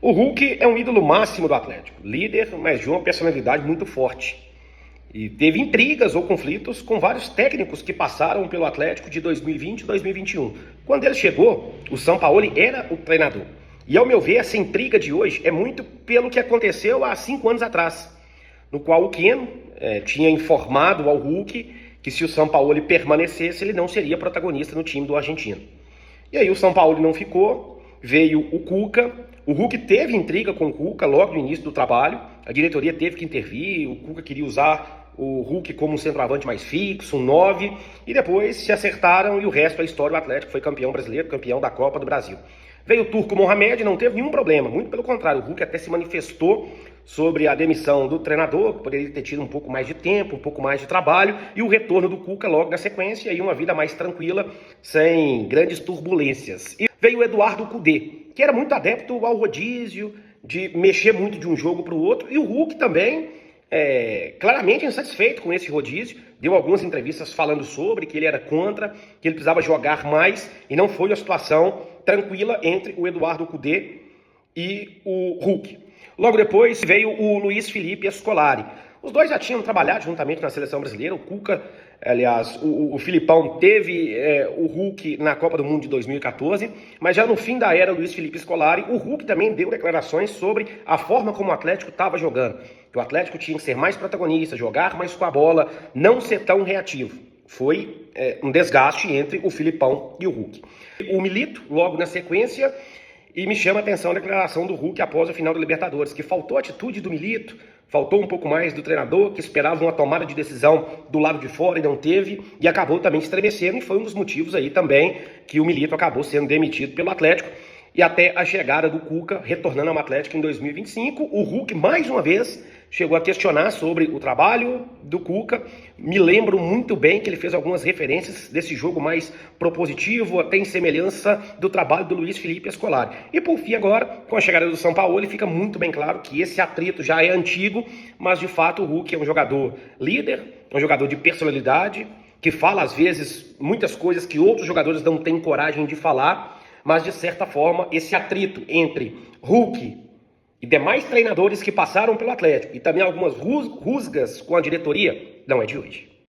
O Hulk é um ídolo máximo do Atlético, líder, mas de uma personalidade muito forte. E teve intrigas ou conflitos com vários técnicos que passaram pelo Atlético de 2020 e 2021. Quando ele chegou, o Sampaoli era o treinador. E ao meu ver, essa intriga de hoje é muito pelo que aconteceu há 5 anos atrás, no qual o Keno tinha informado ao Hulk que se o Sampaoli permanecesse, ele não seria protagonista no time do argentino. E aí o Sampaoli não ficou, veio o Cuca. O Hulk teve intriga com o Cuca logo no início do trabalho, a diretoria teve que intervir, o Cuca queria usar o Hulk como um centroavante mais fixo, um 9, e depois se acertaram e o resto é história. O Atlético foi campeão brasileiro, campeão da Copa do Brasil. Veio o Turco Mohamed, não teve nenhum problema, muito pelo contrário, o Hulk até se manifestou sobre a demissão do treinador, que poderia ter tido um pouco mais de tempo, um pouco mais de trabalho, e o retorno do Cuca logo na sequência, e uma vida mais tranquila, sem grandes turbulências. E veio o Eduardo Cudê, que era muito adepto ao rodízio, de mexer muito de um jogo para o outro, e o Hulk também, claramente insatisfeito com esse rodízio, deu algumas entrevistas falando sobre, que ele era contra, que ele precisava jogar mais, e não foi uma situação tranquila entre o Eduardo Cudê e o Hulk. Logo depois veio o Luiz Felipe Scolari. Os dois já tinham trabalhado juntamente na seleção brasileira. O Cuca, aliás, o Filipão teve o Hulk na Copa do Mundo de 2014, mas já no fim da era Luiz Felipe Scolari, o Hulk também deu declarações sobre a forma como o Atlético estava jogando. Que o Atlético tinha que ser mais protagonista, jogar mais com a bola, não ser tão reativo. Foi um desgaste entre o Filipão e o Hulk. O Milito, logo na sequência, e me chama a atenção a declaração do Hulk após o final da Libertadores, que faltou atitude do Milito, faltou um pouco mais do treinador, que esperava uma tomada de decisão do lado de fora e não teve, e acabou também estremecendo, e foi um dos motivos aí também que o Milito acabou sendo demitido pelo Atlético, e até a chegada do Cuca, retornando ao Atlético em 2025, o Hulk, mais uma vez, chegou a questionar sobre o trabalho do Cuca. Me lembro muito bem que ele fez algumas referências desse jogo mais propositivo, até em semelhança do trabalho do Luiz Felipe Scolari. E por fim agora, com a chegada do Sampaoli, fica muito bem claro que esse atrito já é antigo, mas de fato o Hulk é um jogador líder, um jogador de personalidade, que fala às vezes muitas coisas que outros jogadores não têm coragem de falar, mas de certa forma esse atrito entre Hulk e demais treinadores que passaram pelo Atlético, e também algumas rusgas com a diretoria, não é de hoje.